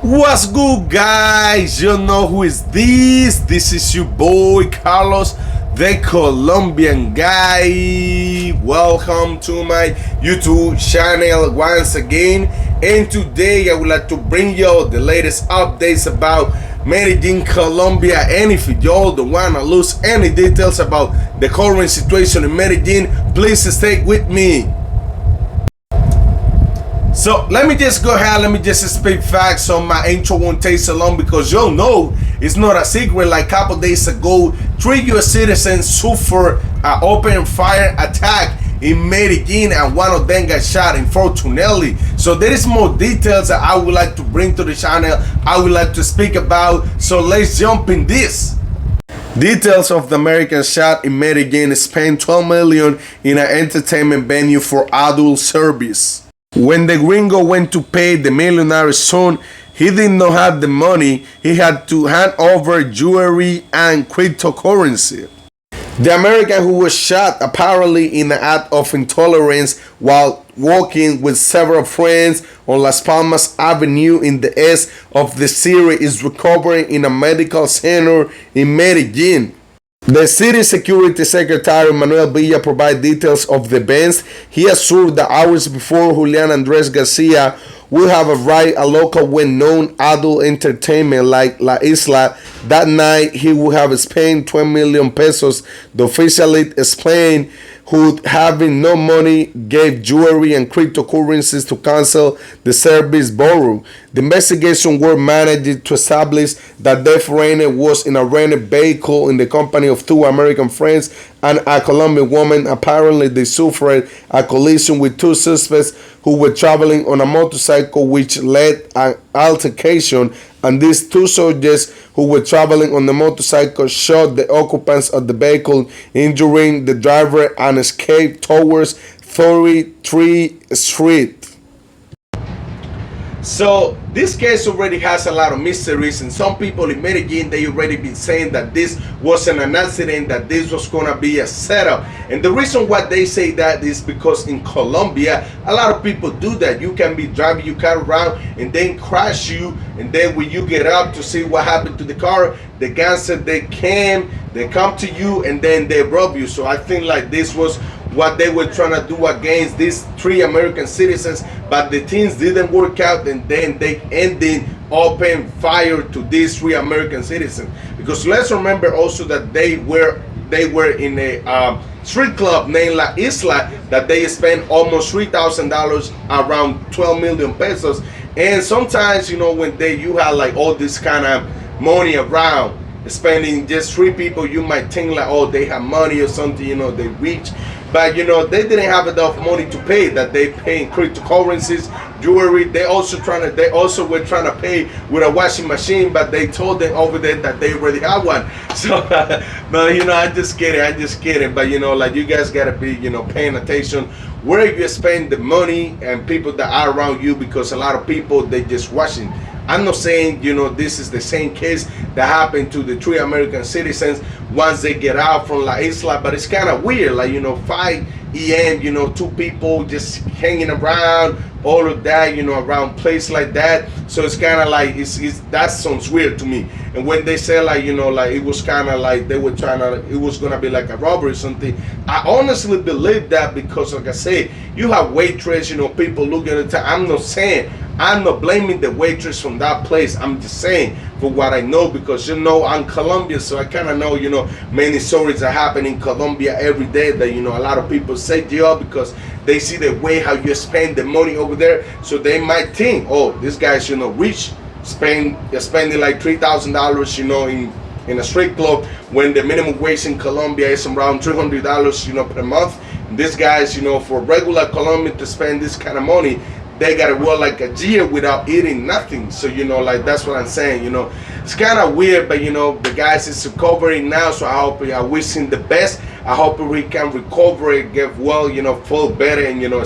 What's good, guys? You know who is this? This is your boy Carlos, the Colombian guy. Welcome to my YouTube channel once again. And today I would like to bring you the latest updates about MEDELLIN, Colombia. And if y'all don't want to lose any details about the current situation in MEDELLIN, please stay with me. So let me just go ahead, let me just speak facts so my intro won't take so long, because you'll know it's not a secret. Like a couple days ago, 3 US citizens suffered an open fire attack in Medellin and one of them got shot, unfortunately. So there is more details that I would like to bring to the channel, I would like to speak about. So let's jump in this. Details of the American shot in Medellin spent 12 million in an entertainment venue for adult service. When the gringo went to pay the millionaire's son, he did not have the money. He had to hand over jewelry and cryptocurrency. The American who was shot apparently in an act of intolerance while walking with several friends on Las Palmas Avenue in the east of the city is recovering in a medical center in Medellin. The city security secretary Manuel Villa provided details of the events. He assured that hours before Julian Andres Garcia would have arrived a local well-known adult entertainment like La Isla. That night he would have spent 20 million pesos. The official explained who, having no money, gave jewelry and cryptocurrencies to cancel the service borrowed. The investigation were managed to establish that the foreigner was in a rented vehicle in the company of 2 American friends and a Colombian woman. Apparently, they suffered a collision with 2 suspects who were traveling on a motorcycle, which led an altercation, and these 2 soldiers who were traveling on the motorcycle shot the occupants of the vehicle, injuring the driver, and escaped towards 33rd Street. So this case already has a lot of mysteries, and some people in Medellin, they already been saying that this wasn't an accident, that this was gonna be a setup. And the reason why they say that is because in Colombia, a lot of people do that. You can be driving your car around and then crash you, and then when you get up to see what happened to the car, the gangster, they come to you and then they rob you. So I think like this was what they were trying to do against these 3 American citizens, but the things didn't work out, and then they ended open fire to these 3 American citizens. Because let's remember also that they were in a street club named La Isla that they spent almost $3,000, around 12 million pesos. And sometimes, you know, when you have like all this kind of money around, spending just 3 people, you might think like, oh, they have money or something, you know, they rich. But you know, they didn't have enough money to pay, that they pay in cryptocurrencies, jewelry. They also were trying to pay with a washing machine, but they told them over there that they already have one. So but you know, I just kidding. But you know, like, you guys gotta be, you know, paying attention where you spend the money and people that are around you, because a lot of people, they just washing. I'm not saying, you know, this is the same case that happened to the 3 American citizens once they get out from La Isla, but it's kind of weird, like, you know, 5 a.m., you know, 2 people just hanging around, all of that, you know, around place like that. So it's kind of like, that sounds weird to me. And when they say like, you know, like it was kind of like they were trying to, it was gonna be like a robbery or something, I honestly believe that, because like I say, you have waitress, you know, people looking at the time. I'm not blaming the waitress from that place. I'm just saying for what I know, because you know, I'm Colombian, so I kind of know, you know, many stories that happen in Colombia every day that, you know, a lot of people say to you because they see the way how you spend the money over there. So they might think, oh, this guy's, you know, rich, spending like $3,000, you know, in a strip club, when the minimum wage in Colombia is around $300, you know, per month. And this guy's, you know, for regular Colombian to spend this kind of money, they gotta work like a year without eating nothing. So you know, like, that's what I'm saying. You know, it's kind of weird, but you know, the guys is recovering now, so I wish him the best. I hope he can recover and get well, you know, feel better, and you know,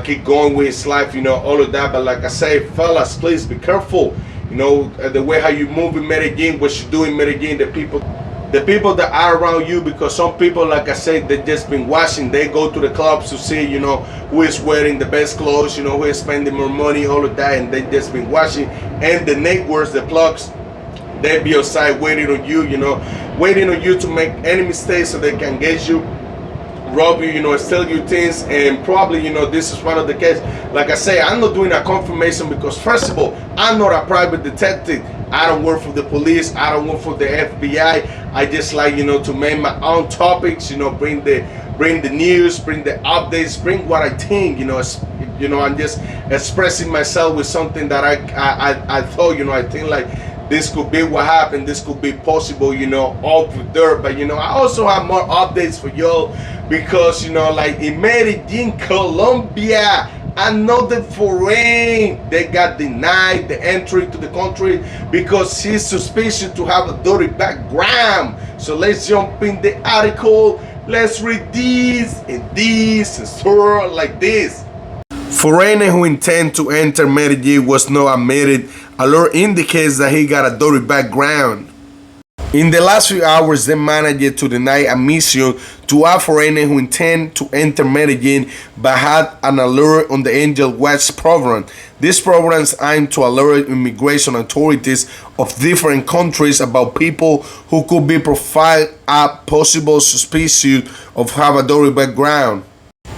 keep going with his life, you know, all of that. But like I say, fellas, please be careful. You know, the way how you move in Medellin, what you do in Medellin, the people the people that are around you, because some people, like I said, they just been watching. They go to the clubs to see, you know, who is wearing the best clothes, you know, who is spending more money, all of that, and they just been watching. And the networks, the plugs, they be outside waiting on you, you know, waiting on you to make any mistakes so they can get you, rob you, you know, steal you things. And probably, you know, this is one of the cases. Like I say, I'm not doing a confirmation because, first of all, I'm not a private detective. I don't work for the police. I don't work for the FBI. I just like, you know, to make my own topics, you know, bring the news, bring the updates, bring what I think, you know. You know, I'm just expressing myself with something that I thought, you know, I think like this could be what happened, this could be possible, you know, over there. But, you know, I also have more updates for y'all because, you know, like in Medellin, Colombia, another foreign, they got denied the entry to the country because he's suspicious to have a dirty background. So let's jump in the article. Let's read these and so like this. Foreigner who intend to enter Medellin was not admitted. Alert indicates that he got a dirty background. In the last few hours, they managed to deny admission to a foreigner who intend to enter Medellin but had an alert on the Angel Watch program. This program is aimed to alert immigration authorities of different countries about people who could be profiled as possible suspicious of have a dirty background.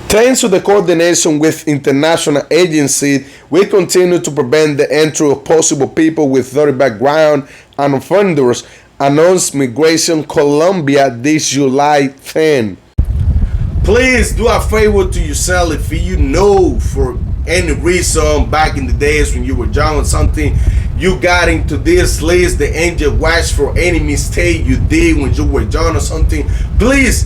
Thanks to the coordination with international agencies, we continue to prevent the entry of possible people with dirty background and offenders, announced Migration Colombia this July 10. Please do a favor to yourself. If you know for any reason back in the days when you were young or something, you got into this list, the Angel Watch, for any mistake you did when you were young or something, please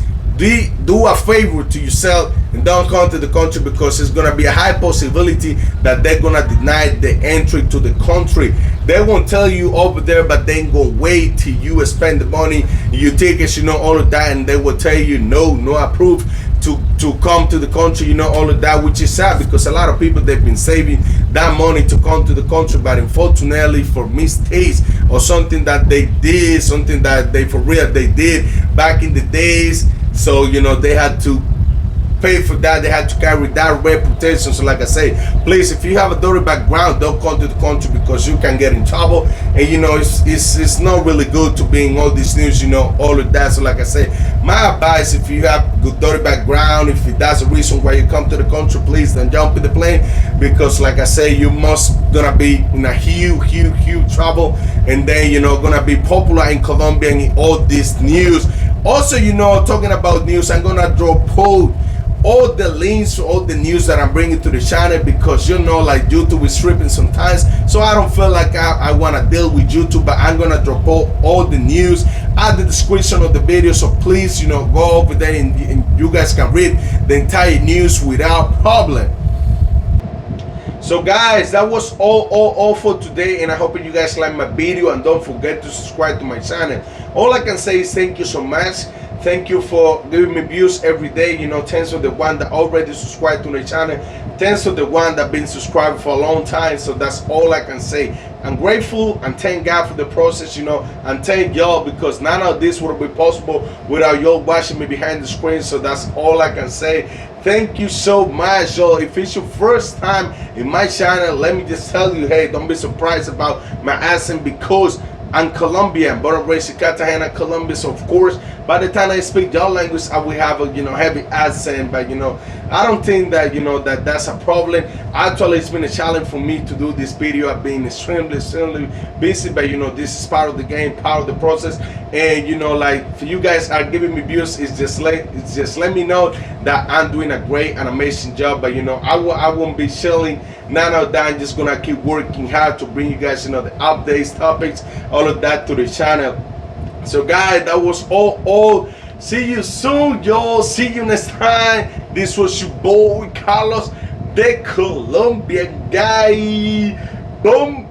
do a favor to yourself and don't come to the country, because it's gonna be a high possibility that they're gonna deny the entry to the country. They won't tell you over there, but they ain't gonna wait till you spend the money, you tickets, you know, all of that, and they will tell you no approved to come to the country, you know, all of that, which is sad because a lot of people, they've been saving that money to come to the country, but unfortunately for mistakes or something that they did, something that they for real they did back in the days, so you know they had to pay for that, they had to carry that reputation. So like I say, please, if you have a dirty background, don't come to the country because you can get in trouble, and you know it's not really good to be in all these news, you know, all of that. So like I say, my advice, if you have good dirty background, if that's the reason why you come to the country, please don't jump in the plane, because like I say, you must gonna be in a huge trouble, and then you know gonna be popular in Colombia and in all this news. Also, you know, talking about news, I'm gonna drop all the links, all the news that I'm bringing to the channel, because you know, like YouTube is stripping sometimes, so I don't feel like I want to deal with YouTube, but I'm gonna drop all the news at the description of the video. So please, you know, go over there and you guys can read the entire news without problem. So guys, that was all for today, and I hope you guys like my video, and don't forget to subscribe to my channel. All I can say is thank you so much. Thank you for giving me views every day. You know, thanks to the one that already subscribed to the channel. Thanks to the one that been subscribed for a long time. So that's all I can say. I'm grateful and thank God for the process, you know, and thank y'all, because none of this would be possible without y'all watching me behind the screen. So that's all I can say. Thank you so much, y'all. If it's your first time in my channel, let me just tell you, hey, don't be surprised about my accent, because I'm Colombian, born and raised in Cartagena, Colombia. So of course, by the time I speak your language, I will have a, you know, heavy accent. But you know, I don't think that, you know, that's a problem. Actually, it's been a challenge for me to do this video. I've been extremely busy, but you know, this is part of the game, part of the process. And you know, like, for you guys are giving me views, it's just let me know that I'm doing a great and amazing job. But you know, I won't be chilling. None of that. I'm just gonna keep working hard to bring you guys, you know, the updates, topics, all of that to the channel. So guys, that was all. See you soon, y'all. See you next time. This was your boy Carlos, the Colombian guy. Boom.